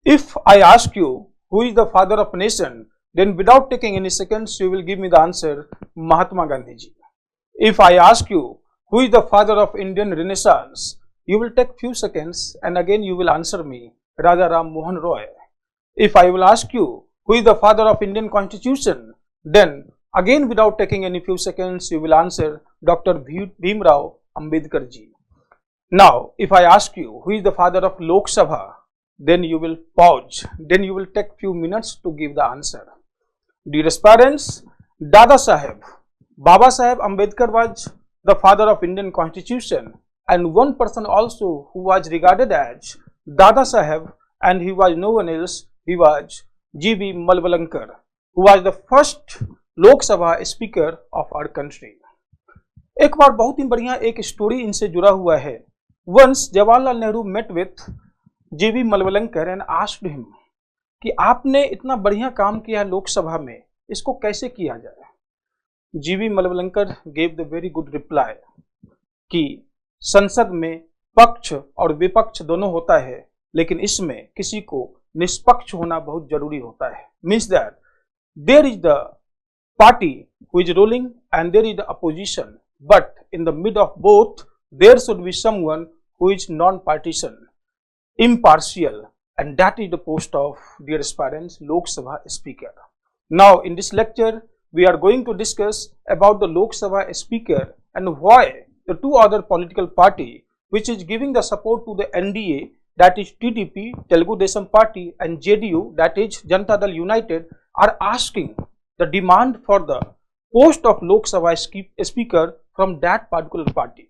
If I ask you who is the father of nation, then without taking any seconds, you will give me the answer Mahatma Gandhi ji. If I ask you who is the father of Indian Renaissance, you will take few seconds and again you will answer me Raja Ram Mohan Roy. If I will ask you who is the father of Indian Constitution, then again without taking any few seconds, you will answer Dr. Bhimrao Ambedkar ji. Now, if I ask you who is the father of Lok Sabha, then you will pause, then you will take few minutes to give the answer. Dear parents, Dada Saheb, Baba Saheb Ambedkar was the father of Indian Constitution, and one person also who was regarded as Dada Saheb, and he was no one else, he was G.B. Malvalankar, who was the first Lok Sabha speaker of our country. एक बार बहुत ही बढ़िया एक story इनसे जुड़ा हुआ है. Once Jawaharlal Nehru met with G.B. Malvalankar and asked him कि आपने इतना बढ़िया काम किया लोकसभा में, इसको कैसे किया जाए. G.B. Malvalankar gave the very good reply कि संसद में पक्ष और विपक्ष दोनों होता है, लेकिन इसमें किसी को निष्पक्ष होना बहुत जरूरी होता है. Means that there is the party who is ruling and there is the opposition, but in the mid of both there should be someone who is non-partisan, impartial, and that is the post of, dear aspirants, Lok Sabha Speaker. Now in this lecture we are going to discuss about the Lok Sabha Speaker and why the two other political party which is giving the support to the NDA, that is TDP, Telugu Desam Party, and JDU, that is Janata Dal United, are asking the demand for the post of Lok Sabha Speaker from that particular party.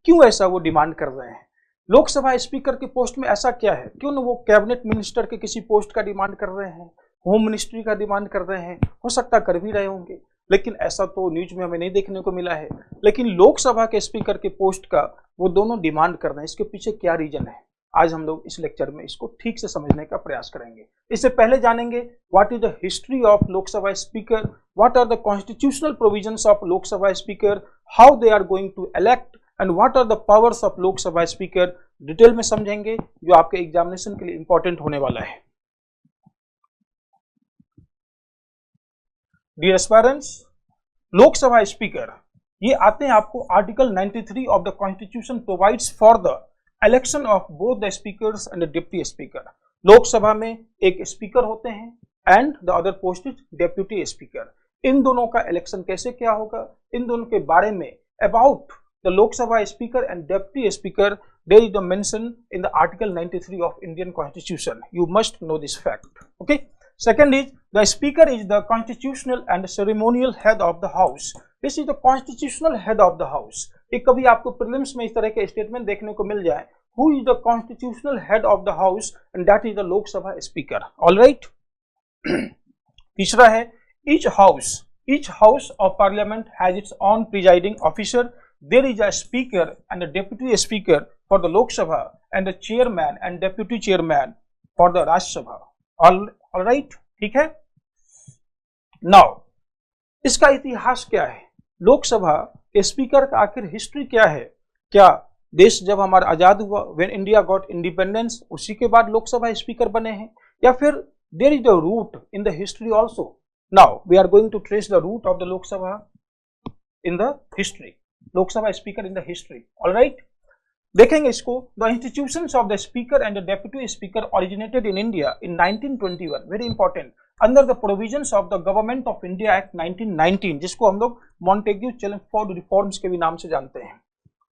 क्यों ऐसा वो demand कर रहे हैं? Lok Sabha speaker के post में ऐसा क्या है? क्यों न वो कैबिनेट मिनिस्टर के किसी पोस्ट का डिमांड कर रहे हैं, होम मिनिस्ट्री का डिमांड कर रहे हैं, हो सकता कर भी रहे होंगे, लेकिन ऐसा तो न्यूज में हमें नहीं देखने को मिला है. लेकिन लोकसभा के स्पीकर के पोस्ट का वो दोनों डिमांड कर रहे हैं. इसके पीछे क्या रीजन है? आज हम लोग इस लेक्चर में इसको ठीक से समझने का प्रयास करेंगे. इससे पहले जानेंगे what is the history of Lok Sabha speaker, what are the constitutional provisions of Lok Sabha speaker, how they are going to elect and what are the powers of Lok Sabha speaker. Detail में समझेंगे जो आपके एग्जामिनेशन के लिए इंपॉर्टेंट होने वाला है. डियर एस्पायरेंट्स, लोकसभा स्पीकर ये आते हैं आपको article 93 of the constitution provides for the election of both the speakers and the deputy speaker. Lok Sabha में एक स्पीकर होते हैं and the other post is deputy speaker. इन दोनों का इलेक्शन कैसे क्या होगा, इन दोनों के बारे में about the Lok Sabha Speaker and Deputy Speaker, there is the mention in the Article 93 of Indian Constitution. You must know this fact. Okay. Second is the Speaker is the constitutional and ceremonial head of the House. This is the constitutional head of the House. एक कभी आपको prelims में इस तरह के statement देखने को मिल जाए, who is the constitutional head of the House, and that is the Lok Sabha Speaker. All right. तीसरा है each house of Parliament has its own presiding officer. There is a speaker and a deputy speaker for the Lok Sabha and a chairman and deputy chairman for the Rajya Sabha. All right, ठीक है. Now, इसका इतिहास क्या है? लोकसभा के speaker का आखिर history क्या है? क्या देश जब हमारा आजाद हुआ, when India got independence, उसी के बाद लोकसभा स्पीकर बने हैं, या फिर there is the root in the history also? Now we are going to trace the root of the Lok Sabha in the history. Lok Sabha speaker in the history. All right. देखेंगे इसको. The institutions of the speaker and the deputy speaker originated in India in 1921. Very important. Under the provisions of the Government of India Act 1919, जिसको हम लोग Montagu Chelmsford reforms के भी नाम से जानते हैं.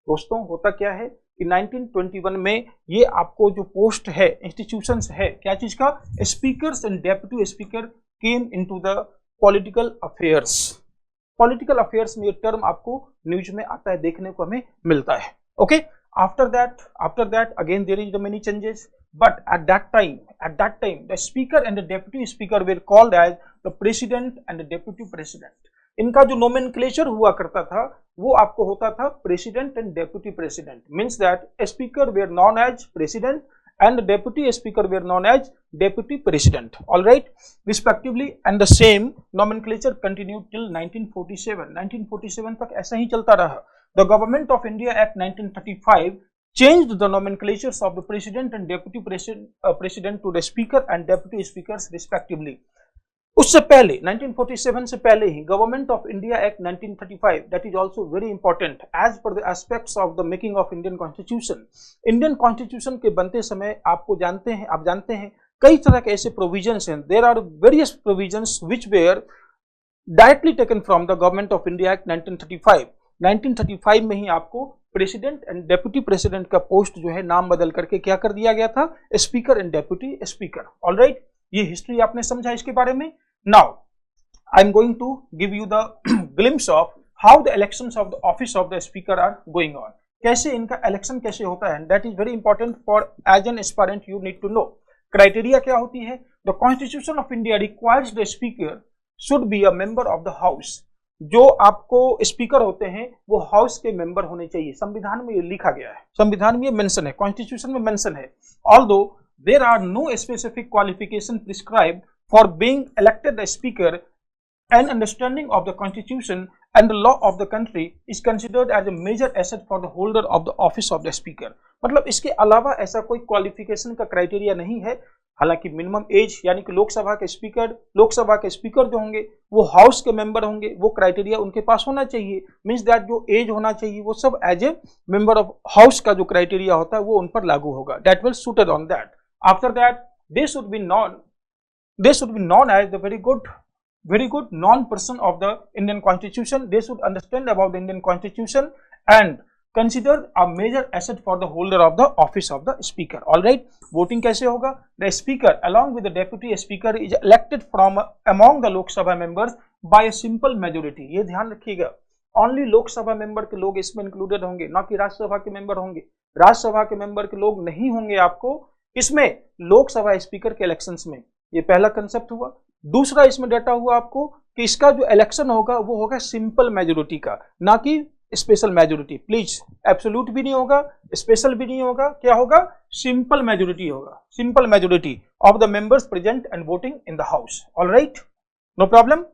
दोस्तों होता क्या है कि 1921 में ये आपको जो पोस्ट है, इंस्टीट्यूशंस है, क्या चीज का, speakers and deputy speaker came into the political affairs. Political affairs में ये टर्म आपको न्यूज में आता है, देखने को हमें मिलता है. Okay. After that again there is the many changes, but at that time the speaker and the deputy speaker were called as the president and the deputy president. इनका जो नोमेनक्लेचर हुआ करता था वो आपको होता था president and deputy president. Means that speaker were known as president and the deputy speaker were known as deputy president. All right, respectively, and the same nomenclature continued till 1947. 1947 तक ऐसा ही चलता रहा. The Government of India Act 1935 changed the nomenclatures of the president and deputy president to the speaker and deputy speakers respectively. उससे पहले 1947 से पहले ही government of India act 1935 that is also very important as per the aspects of the making of Indian constitution. Indian constitution के बनते समय आप जानते हैं कई तरह के ऐसे प्रोविजंस हैं। There are various provisions which were directly taken from the government of India act 1935। 1935 में ही आपको प्रेसिडेंट एंड डेप्यूटी प्रेसिडेंट का पोस्ट जो है नाम बदल करके क्या कर दिया गया था, speaker and deputy speaker. Alright, ये हिस्ट्री आपने समझा इसके बारे में। Now I am going to give you the glimpse of how the elections of the office of the speaker are going on. कैसे इनका इलेक्शन कैसे होता है, that is very important for as an aspirant you need to know. Criteria क्या होती है, the constitution of India requires the speaker should be a member of the house. जो आपको स्पीकर होते हैं वो हाउस के मेंबर होने चाहिए। संविधान में ये लिखा गया है, संविधान में ये मेंशन है, कॉन्स्टिट्यूशन में मेंशन है। Although there are no specific qualification prescribed for being elected the speaker, an understanding of the constitution and the law of the country is considered as a major asset for the holder of the office of the speaker। मतलब इसके अलावा ऐसा कोई qualification का criteria नहीं है। हालांकि minimum age यानी कि लोकसभा के स्पीकर जो होंगे वो हाउस के मेंबर होंगे, वो क्राइटेरिया उनके पास होना चाहिए। मींस दैट जो एज होना चाहिए वो सब as a member of house का जो क्राइटेरिया होता है वो उन पर लागू होगा। That will suited on that. After that they should be known as the very good non-person of the Indian Constitution. They should understand about the Indian Constitution and consider a major asset for the holder of the office of the speaker. All right, voting कैसे होगा? The speaker along with the deputy speaker is elected from among the Lok Sabha members by a simple majority। ये ध्यान रखिएगा, only Lok Sabha member के लोग इसमें included होंगे, ना कि राज्यसभा के मेंबर होंगे। राज्यसभा के मेंबर के लोग नहीं होंगे आपको इसमें लोकसभा स्पीकर के इलेक्शंस में। ये पहला कंसेप्ट हुआ। दूसरा इसमें डाटा हुआ आपको कि इसका जो इलेक्शन होगा वो होगा सिंपल मेजोरिटी का, ना कि स्पेशल मेजोरिटी। प्लीज, एब्सोल्यूट भी नहीं होगा, स्पेशल भी नहीं होगा, क्या होगा, सिंपल मेजोरिटी होगा। Simple majority of the members present and voting in the house. Alright, no problem.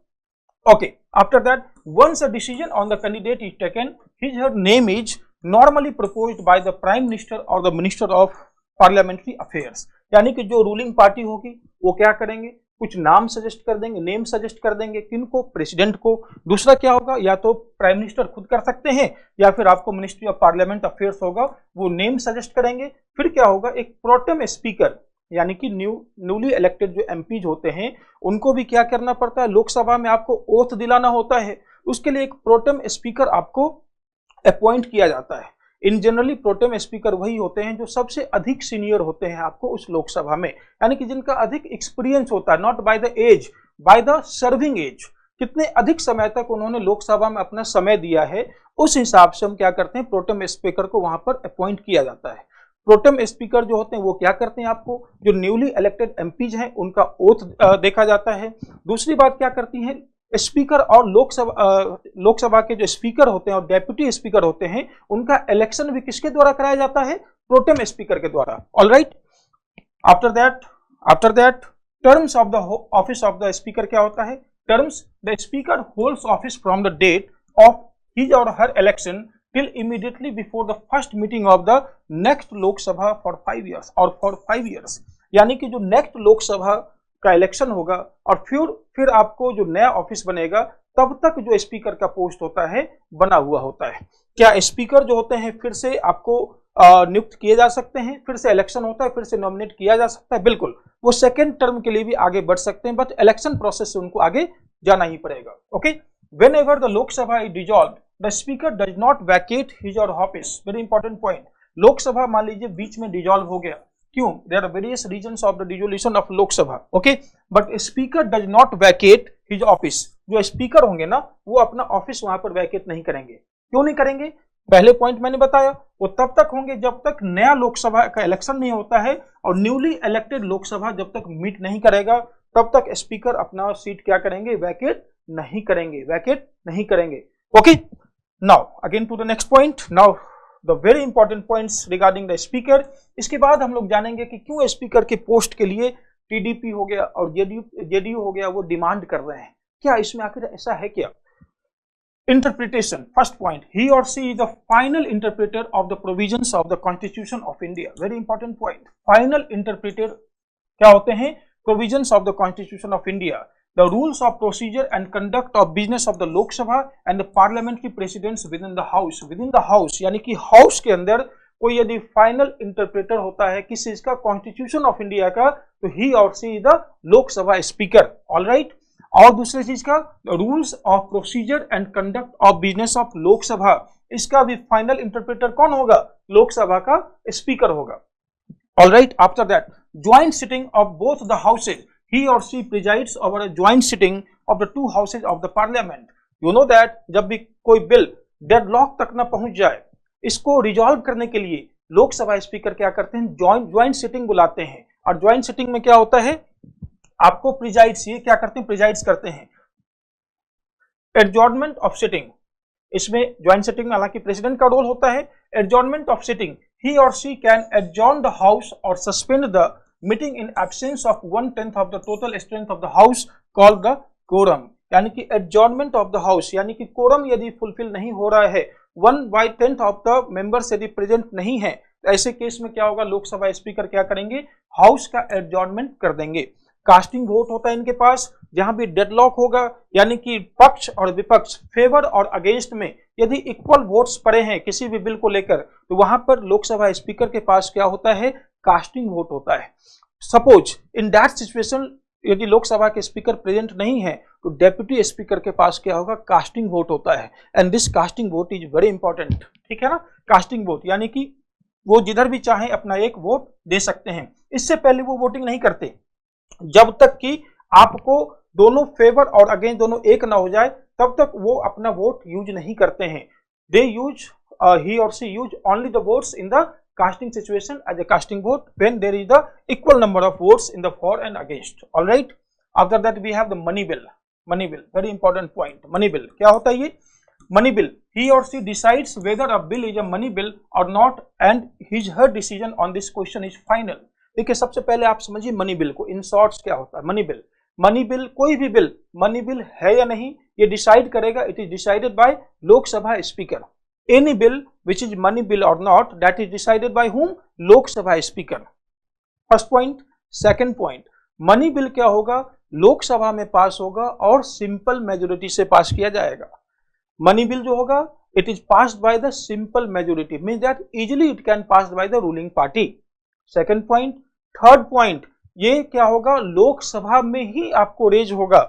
Okay, after that once a decision on the candidate is taken, his or her name is normally proposed by the prime minister or the minister of parliamentary affairs। यानी कि जो ruling party होगी वो क्या करेंगे, कुछ नाम suggest कर देंगे, नेम सजेस्ट कर देंगे। किनको, प्रेसिडेंट को। दूसरा क्या होगा, या तो प्राइम मिनिस्टर खुद कर सकते हैं या फिर आपको मिनिस्ट्री ऑफ पार्लियामेंट अफेयर्स होगा, वो नेम सजेस्ट करेंगे। फिर क्या होगा, एक प्रोटेम स्पीकर यानी कि न्यूली इलेक्टेड जो एमपीज होते हैं उनको भी क्या करना पड़ता है, लोकसभा में आपको ओथ दिलाना होता है। उसके लिए एक प्रोटेम स्पीकर आपको अपॉइंट किया जाता है। इन जनरली प्रोटेम स्पीकर वही होते हैं जो सबसे अधिक सीनियर होते हैं आपको उस लोकसभा में, यानी कि जिनका अधिक एक्सपीरियंस होता है, not by the age, by the serving age. कितने अधिक समय तक उन्होंने लोकसभा में अपना समय दिया है, उस हिसाब से हम क्या करते हैं, प्रोटेम स्पीकर को वहां पर अपॉइंट किया जाता है। प्रोटेम स्पीकर जो होते हैं वो क्या करते हैं, आपको जो न्यूली इलेक्टेड एमपीज हैं उनका ओथ देखा जाता है। दूसरी बात क्या करती है, स्पीकर और लोकसभा के जो स्पीकर होते हैं और डेप्यूटी स्पीकर होते हैं उनका इलेक्शन भी किसके द्वारा कराया जाता है, प्रोटेम स्पीकर के द्वारा। Alright, after that terms of the office of the speaker क्या होता है, terms, the speaker holds office from the date of his or her election till immediately before the first meeting of the next Lok Sabha for 5 years। यानी कि जो next Lok Sabha का election होगा और फिर आपको जो नया ऑफिस बनेगा तब तक जो स्पीकर का पोस्ट होता है बना हुआ होता है। क्या स्पीकर जो होते हैं फिर से आपको नियुक्त किए जा सकते हैं, फिर से इलेक्शन होता है, फिर से नॉमिनेट किया जा सकता है? बिल्कुल, वो सेकेंड टर्म के लिए भी आगे बढ़ सकते हैं, बट इलेक्शन प्रोसेस से उनको आगे जाना ही पड़ेगा। Okay, whenever the Lok Sabha is dissolve the speaker does not vacate his or office. Very important point. Lok Sabha मान लीजिए बीच में डिजॉल्व हो गया, क्यों, there are various reasons of the dissolution of Lok Sabha, okay, but speaker does not vacate his office. जो speaker होंगे ना वो अपना ऑफिस वहां पर वैकेट नहीं करेंगे। क्यों नहीं करेंगे, पहले पॉइंट मैंने बताया, वो तब तक होंगे जब तक नया लोकसभा का इलेक्शन नहीं होता है और न्यूली इलेक्टेड लोकसभा जब तक मीट नहीं करेगा तब तक स्पीकर अपना सीट क्या करेंगे, वैकेट नहीं करेंगे। Okay, now again to the next point, now the very important points regarding the speaker. इसके बाद हम लोग जानेंगे कि क्यों स्पीकर के पोस्ट के लिए टीडीपी हो गया और जेडीयू हो गया वो डिमांड कर रहे हैं। क्या इसमें आखिर ऐसा है क्या? Interpretation. First point, he or she is the final interpreter of the provisions of the Constitution of India. Very important point. Final interpreter क्या होते हैं? Provisions of the Constitution of India. The rules of procedure and conduct of business of the Lok Sabha and the parliamentary precedents within the house. Within the house यानी कि house के अंदर कोई यदि final interpreter होता है किस चीज का? कॉन्स्टिट्यूशन ऑफ इंडिया का, तो he or she is the Lok Sabha speaker. All right. और दूसरी चीज का rules of procedure and conduct of business of Lok Sabha, इसका भी फाइनल इंटरप्रेटर कौन होगा? लोकसभा का स्पीकर होगा. All right. After that joint sitting of both the houses, he or she presides over a joint sitting of the two houses of the parliament. You know that जब भी कोई bill deadlock तक ना पहुंच जाए, इसको resolve करने के लिए लोकसभा स्पीकर क्या करते हैं? ज्वाइंट सिटिंग बुलाते हैं. और ज्वाइंट सिटिंग में क्या होता है? आपको प्रिजाइड्स, ये क्या करते हैं? प्रिजाइड्स करते हैं. एडजॉर्नमेंट ऑफ सिटिंग, इसमें ज्वाइंट सिटिंग में हालांकि प्रेसिडेंट का रोल होता है. Adjournment of sitting, he or she can adjourn the house or suspend the meeting in absence of 1/10 of the total strength of the house called the quorum. यानी कि adjournment of the house यानी कि quorum यदि fulfil नहीं हो रहा है, 1/10 of the members यदि प्रेजेंट नहीं है, तो ऐसे केस में क्या होगा? लोकसभा स्पीकर क्या करेंगे? हाउस का एडजॉर्नमेंट कर देंगे. कास्टिंग वोट होता है इनके पास, जहां भी डेडलॉक होगा यानी कि पक्ष और विपक्ष, फेवर और अगेंस्ट में यदि इक्वल वोट्स पड़े हैं किसी भी बिल को लेकर, तो वहां पर लोकसभा स्पीकर के पास क्या होता है? कास्टिंग वोट होता है. सपोज इन दैट सिचुएशन यदि लोकसभा के स्पीकर प्रेजेंट नहीं है, तो डेप्यूटी स्पीकर के पास क्या होगा? कास्टिंग वोट होता है. And this casting vote is very important. ठीक है ना? कास्टिंग वोट यानी कि वो जिधर भी चाहे अपना एक वोट दे सकते हैं. इससे पहले वो वोटिंग नहीं करते जब तक कि आपको दोनों फेवर और अगेंस्ट दोनों एक ना हो जाए, तब तक वो अपना वोट यूज नहीं करते हैं. दे use he or she use only the votes in the casting situation as a casting vote when there is the equal number of votes in the for and against. All right. After that we have the money bill. Money bill, very important point. Money bill क्या होता है ये? Money bill, he or she decides whether a bill is a money bill or not and her decision on this question is final. देखिए सबसे पहले आप समझिए money bill को. इन शॉर्ट्स क्या होता है मनी बिल? मनी बिल, कोई भी बिल मनी बिल है या नहीं ये डिसाइड करेगा. It is decided by Lok Sabha speaker. Any bill which is money bill or not, that is decided by whom? Lok Sabha speaker. First point. Second point, money bill क्या होगा? लोकसभा में पास होगा और सिंपल मेजोरिटी से पास किया जाएगा. मनी बिल जो होगा it is passed by the simple majority, means that easily it can passed by the ruling party. Second point. Third point, ये क्या होगा? लोकसभा में ही आपको रेज होगा,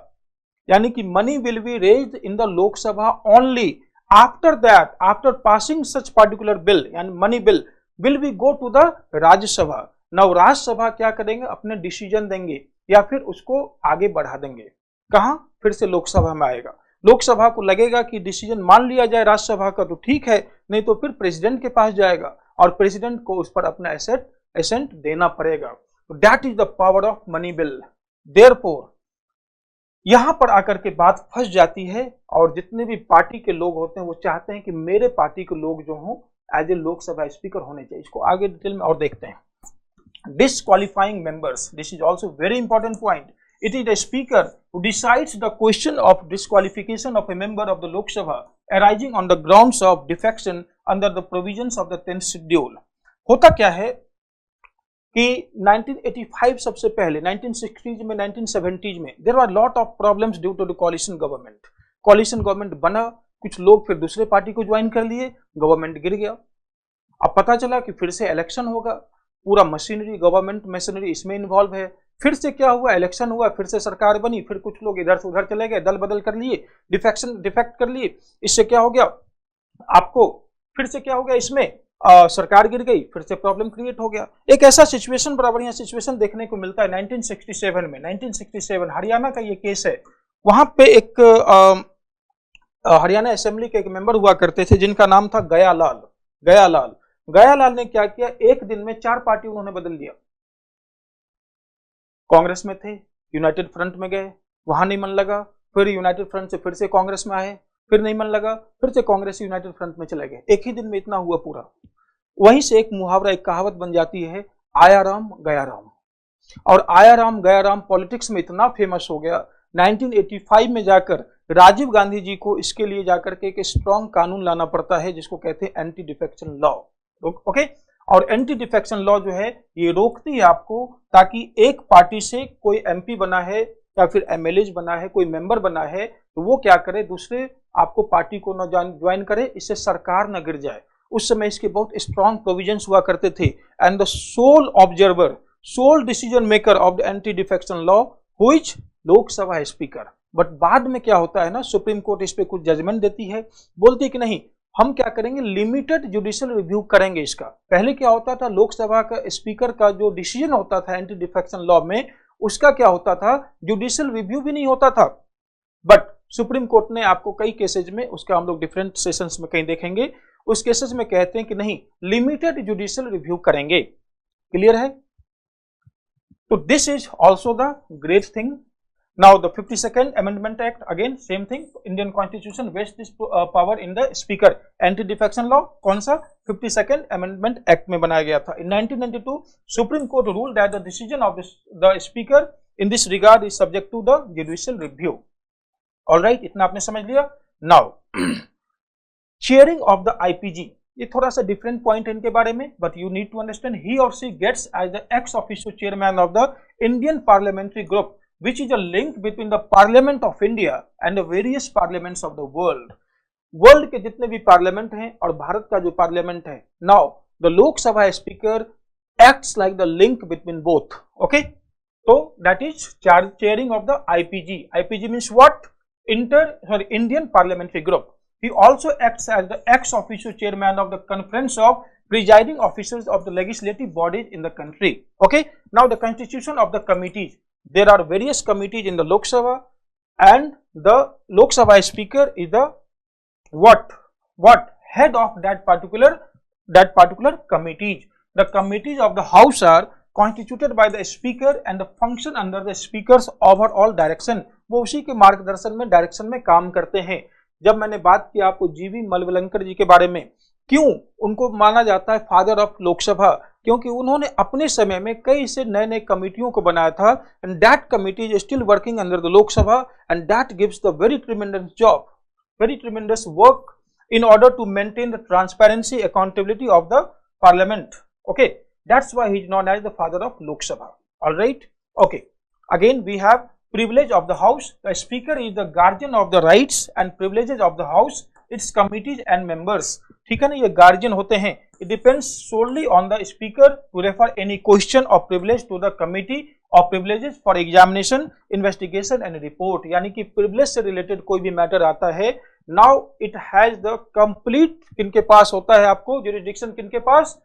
यानी कि money will be raised in the Lok Sabha only. After that, after passing such particular bill, यानी money bill will be go to the Rajya Sabha. Now Rajya Sabha क्या करेंगे? अपने डिसीजन देंगे या फिर उसको आगे बढ़ा देंगे. कहां? फिर से लोकसभा में आएगा. लोकसभा को लगेगा कि डिसीजन मान लिया जाए राज्यसभा का तो ठीक है, नहीं तो फिर प्रेसिडेंट के पास जाएगा और प्रेसिडेंट को उस पर अपना एसेंट देना पड़ेगा. That is the power of money bill. Therefore यहां पर आकर के बात फंस जाती है और जितने भी पार्टी के लोग होते हैं वो चाहते हैं कि मेरे पार्टी के लोग जो हों एज ए लोकसभा स्पीकर होने चाहिए. इसको आगे डिटेल में और देखते हैं. Disqualifying members, this is also very important point. It is the speaker who decides the question of disqualification of a member of the Lok Sabha arising on the grounds of defection under the provisions of the 10th schedule. होता क्या है कि 1985 सबसे पहले 1960s में 1970s में there were lot of problems due to the coalition government. coalition government बना, कुछ लोग फिर दूसरे पार्टी को ज्वाइन कर लिए, गवर्नमेंट गिर गया. अब पता चला कि फिर से इलेक्शन होगा, पूरा मशीनरी गवर्नमेंट मशीनरी इसमें इन्वॉल्व है. फिर से क्या हुआ? इलेक्शन हुआ, फिर से सरकार बनी, फिर कुछ लोग इधर से उधर चले गए, दल बदल कर लिए, डिफेक्ट कर लिए. इससे क्या हो गया? आपको फिर से क्या हो गया? इसमें सरकार गिर गई, फिर से प्रॉब्लम क्रिएट हो गया. एक ऐसा सिचुएशन, बड़ा बढ़िया सिचुएशन देखने को मिलता है 1967 में. 1967 हरियाणा का ये केस है. वहां पे एक हरियाणा असेंबली के एक मेंबर हुआ करते थे जिनका नाम था गयालाल ने क्या किया? एक दिन में 4 पार्टी उन्होंने बदल दिया. कांग्रेस में थे, यूनाइटेड फ्रंट में गए, वहां नहीं मन लगा, फिर यूनाइटेड फ्रंट से फिर से कांग्रेस में आए, फिर नहीं मन लगा, फिर से कांग्रेस से यूनाइटेड फ्रंट में चले गए. एक ही दिन में इतना हुआ पूरा. वहीं से एक मुहावरा, एक कहावत बन जाती है, आया राम गया राम. और आया राम गया राम पॉलिटिक्स में इतना फेमस हो गया, 1985 में जाकर राजीव गांधी जी को इसके लिए जाकर के एक स्ट्रॉन्ग कानून लाना पड़ता है जिसको कहते हैं एंटी डिफेक्शन लॉ। ओके, और एंटी डिफेक्शन लॉ जो है ये रोकती है आपको, ताकि एक पार्टी से कोई एमपी बना है या फिर एमएलए बना है, कोई मेंबर बना है, तो वो क्या करे, दूसरे आपको पार्टी को न ज्वाइन करे, इससे सरकार न गिर जाए। उस समय इसके बहुत स्ट्रॉन्ग प्रोविजंस हुआ करते थे। And the sole observer, sole decision maker of the anti defection law which Lok Sabha speaker. But बाद में क्या होता है ना, सुप्रीम कोर्ट इस पे कुछ जजमेंट देती है, बोलती है कि नहीं, हम क्या करेंगे, लिमिटेड जुडिशियल रिव्यू करेंगे इसका। पहले क्या होता था, लोकसभा का स्पीकर का जो डिसीजन होता था एंटी डिफेक्शन लॉ में, उसका क्या होता था, जुडिशियल रिव्यू भी नहीं होता था। बट सुप्रीम कोर्ट ने आपको कई केसेज में, उसका हम लोग डिफरेंट सेशंस में कहीं देखेंगे, उस केसेस में कहते हैं कि नहीं, लिमिटेड जुडिशियल रिव्यू करेंगे। क्लियर है? तो this is also the great thing. Now the 52nd Amendment Act, again same thing, Indian Constitution vests this power in the Speaker. Anti defection law कौन सा, 52nd Amendment Act में बनाया गया था। In 1992 Supreme Court ruled that the decision of the Speaker in this regard is subject to the judicial review. All right, इतना आपने समझ लिया। Now chairing of the IPG, ये थोड़ा सा डिफरेंट पॉइंट है इनके बारे में, but you need to understand, he or she gets as the ex officio chairman of the Indian parliamentary group which is a link between the Parliament of India and the various parliaments of the world. World के जितने भी parliament हैं और भारत का जो parliament है, now the Lok Sabha speaker acts like the link between both. Okay, तो that is chairing of the IPG. IPG means what, Indian parliamentary group. He also acts as the ex officio chairman of the conference of presiding officers of the legislative bodies in the country. Okay, now the constitution of the committees. There are various committees in the Lok Sabha, and the Lok Sabha speaker is the what head of that particular committees. The committees of the house are constituted by the speaker and the function under the speaker's overall direction. वो उसी के मार्गदर्शन में, direction में काम करते हैं। जब मैंने बात की आपको जीवी मलवलंकर जी के बारे में, क्यों उनको माना जाता है फादर ऑफ लोकसभा, क्योंकि उन्होंने अपने समय में कई से नए नए कमिटियों को बनाया था, and that committee is still working under the Lok Sabha, and that gives the very tremendous job, very tremendous work in order to maintain the transparency, accountability of the parliament. Okay, that's why he is known as the father of Lok Sabha. All right, okay, again we have privilege of the house. The speaker is the guardian of the rights and privileges of the house, its committees and members. ठीक है ना, ये guardian होते हैं। It depends solely on the speaker to refer any question of privilege to the committee of privileges for examination, investigation and report. यानी कि privilege से related कोई भी मैटर आता है, now it has the complete, किनके पास होता है आपको jurisdiction, किनके पास,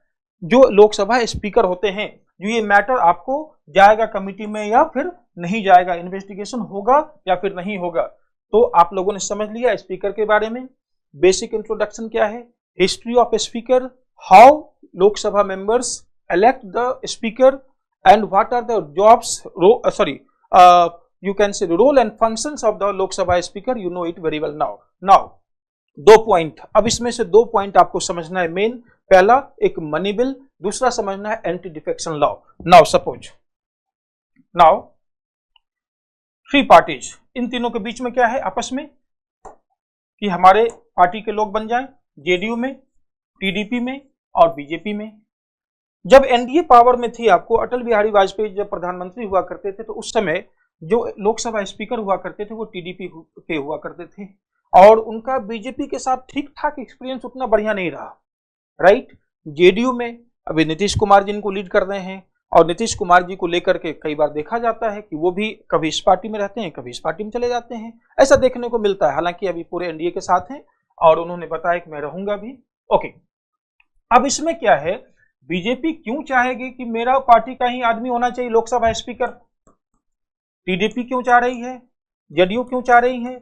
जो लोकसभा स्पीकर होते हैं, जो ये मैटर आपको जाएगा कमिटी में या फिर नहीं जाएगा, इन्वेस्टिगेशन होगा या फिर नहीं होगा। तो आप लोगों ने समझ लिया स्पीकर के बारे में। बेसिक इंट्रोडक्शन क्या है, history of speaker, how Lok Sabha members elect the speaker and what are the jobs, you can say the role and functions of the Lok Sabha speaker, you know it very well now. Now दो point, अब इसमें से दो point आपको समझना है main. पहला एक मनी बिल, दूसरा समझना है anti defection law. Now suppose, now three parties, इन तीनों के बीच में क्या है आपस में, कि हमारे पार्टी के लोग बन जाएं, जेडीयू में, टीडीपी में और बीजेपी में। जब एनडीए पावर में थी, आपको अटल बिहारी वाजपेयी जब प्रधानमंत्री हुआ करते थे, तो उस समय जो लोकसभा स्पीकर हुआ करते थे वो टीडीपी के हुआ करते थे, और उनका बीजेपी के साथ ठीक ठाक एक्सपीरियंस उतना बढ़िया नहीं रहा। राइट, जेडीयू में अभी नीतीश कुमार जी इनको लीड कर रहे हैं, और नीतीश कुमार जी को लेकर के कई बार देखा जाता है कि वो भी कभी इस पार्टी में रहते हैं, कभी इस पार्टी में चले जाते हैं, ऐसा देखने को मिलता है। हालांकि अभी पूरे एनडीए के साथ हैं और उन्होंने बताया कि मैं रहूंगा भी। ओके, अब इसमें क्या है, बीजेपी क्यों चाहेगी कि मेरा पार्टी का ही आदमी होना चाहिए लोकसभा स्पीकर, टीडीपी क्यों चाह रही है, जेडीयू क्यों चाह रही है।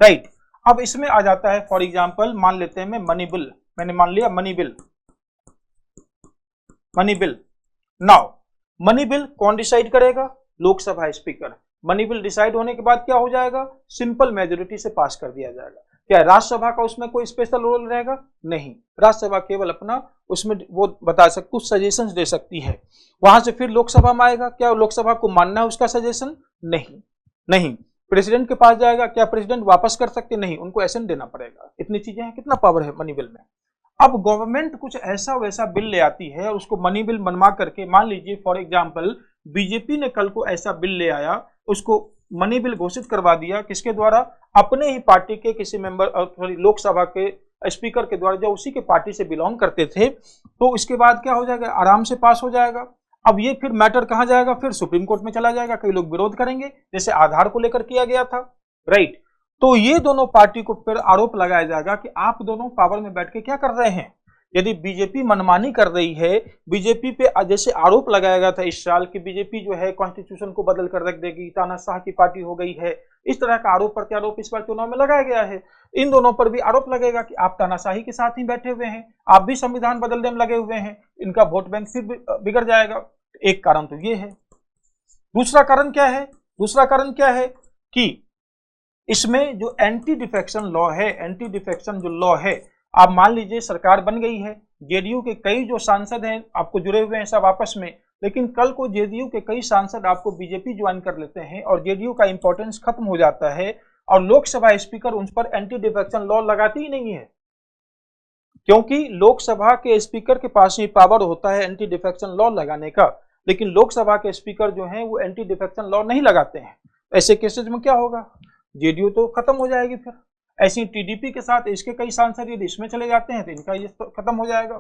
राइट, अब इसमें आ जाता है, फॉर एग्जांपल मान लेते हैं मैं मनी बिल, मैंने मान लिया money bill. Now money bill कौन डिसाइड करेगा, Lok Sabha speaker. Money bill decide होने के बाद क्या हो जाएगा, सिंपल मेजोरिटी से पास कर दिया जाएगा। क्या राज्यसभा का उसमें कोई स्पेशल रोल रहेगा, नहीं, राज्यसभा केवल अपना उसमें वो बता सकती, कुछ सजेशंस दे सकती है, वहां से फिर लोकसभा में आएगा। क्या लोकसभा को मानना है उसका सजेशन, नहीं। प्रेसिडेंट के पास जाएगा, क्या प्रेसिडेंट वापस कर सकते? नहीं, उनको एसेंट देना पड़ेगा। इतनी चीजें हैं, कितना पावर है मनी बिल में। अब गवर्नमेंट कुछ ऐसा वैसा बिल ले आती है और उसको मनी बिल बनवा करके, मान लीजिए फॉर एग्जांपल बीजेपी ने कल को ऐसा बिल ले आया, उसको मनी बिल घोषित करवा दिया, किसके द्वारा? अपने ही पार्टी के किसी मेंबर, सॉरी लोकसभा के स्पीकर के द्वारा, जो उसी के पार्टी से बिलोंग करते थे। तो इसके बाद क्या हो जाएगा? आराम से पास हो जाएगा। अब ये फिर मैटर कहां जाएगा? फिर सुप्रीम कोर्ट में चला जाएगा। कई लोग विरोध करेंगे, जैसे आधार को लेकर किया गया था, राइट। तो ये दोनों पार्टी को फिर आरोप लगाया जाएगा कि आप दोनों पावर में बैठ के क्या कर रहे हैं। यदि बीजेपी मनमानी कर रही है, बीजेपी पे जैसे आरोप लगाया गया था इस साल कि बीजेपी जो है कॉन्स्टिट्यूशन को बदल कर रख देगी, तानाशाह की पार्टी हो गई है, इस तरह का आरोप प्रत्यारोप इस बार चुनाव में लगाया गया है। इन दोनों पर भी आरोप लगेगा कि आप तानाशाही के साथ ही बैठे हुए हैं, आप भी संविधान बदलने में लगे हुए हैं, इनका वोट बैंक फिर बिगड़ जाएगा। एक कारण तो ये है। दूसरा कारण क्या है? दूसरा कारण क्या है कि इसमें जो एंटी डिफेक्शन लॉ है, एंटी डिफेक्शन जो लॉ है, आप मान लीजिए सरकार बन गई है, जेडीयू के कई जो सांसद हैं आपको जुड़े हुए हैं सब आपस में, लेकिन कल को जेडीयू के कई सांसद आपको बीजेपी ज्वाइन कर लेते हैं और जेडीयू का इंपॉर्टेंस खत्म हो जाता है और लोकसभा स्पीकर उन पर एंटी डिफेक्शन लॉ लगाती ही नहीं है, क्योंकि लोकसभा के स्पीकर के पास ही पावर होता है एंटी डिफेक्शन लॉ लगाने का, लेकिन लोकसभा के स्पीकर जो हैं वो एंटी डिफेक्शन लॉ नहीं लगाते हैं। ऐसे केसेस में क्या होगा? जेडीयू तो खत्म हो जाएगी। फिर ऐसी टीडीपी के साथ इसके कई सांसद यदि इसमें चले जाते हैं तो इनका ये खत्म हो जाएगा।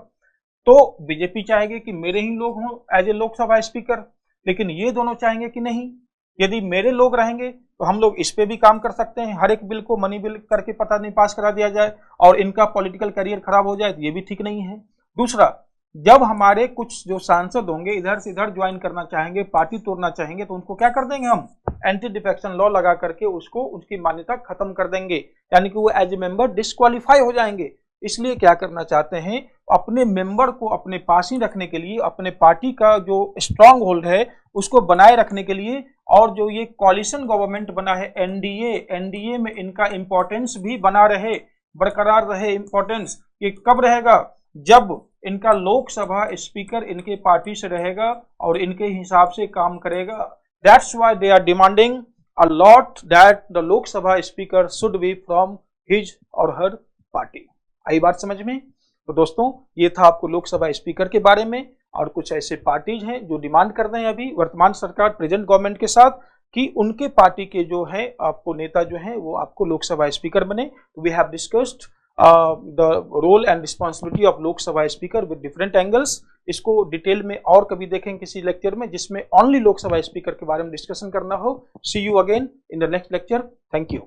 तो बीजेपी चाहेगी कि मेरे ही लोग हों एज ए लोकसभा स्पीकर, लेकिन ये दोनों चाहेंगे कि नहीं, यदि मेरे लोग रहेंगे तो हम लोग इस पे भी काम कर सकते हैं, हर एक बिल को मनी बिल करके पता नहीं पास करा दिया जाए और इनका पॉलिटिकल करियर खराब हो जाए, तो ये भी ठीक नहीं है। दूसरा, जब हमारे कुछ जो सांसद होंगे इधर से इधर ज्वाइन करना चाहेंगे, पार्टी तोड़ना चाहेंगे, तो उनको क्या कर देंगे हम? एंटी डिफेक्शन लॉ लगा करके उसको उसकी मान्यता खत्म कर देंगे, यानी कि वो एज ए मेंबर डिस्क्वालीफाई हो जाएंगे। इसलिए क्या करना चाहते हैं? अपने मेंबर को अपने पास ही रखने के लिए, अपने पार्टी का जो स्ट्रांग होल्ड है उसको बनाए रखने के लिए, और जो ये कॉलिशन गवर्नमेंट बना है एनडीए, एनडीए में इनका इंपॉर्टेंस भी बना रहे, बरकरार रहे इंपॉर्टेंस। ये कब रहेगा? जब इनका लोकसभा स्पीकर इनके पार्टी से रहेगा और इनके हिसाब से काम करेगा। That's why they are demanding a lot that the Lok Sabha speaker should be from his or her party। आई बात समझ में? तो दोस्तों ये था आपको लोकसभा स्पीकर के बारे में, और कुछ ऐसे पार्टीज हैं जो डिमांड कर रहे हैं अभी वर्तमान सरकार प्रेजेंट गवर्नमेंट के साथ कि उनके पार्टी के जो है आपको नेता जो है वो आपको लोकसभा स्पीकर बने। We have discussed the role and responsibility of Lok Sabha speaker with different angles. इसको डिटेल में और कभी देखेंगे किसी लेक्चर में जिसमें ओनली लोकसभा स्पीकर के बारे में डिस्कशन करना हो। See you again in the next lecture. Thank you.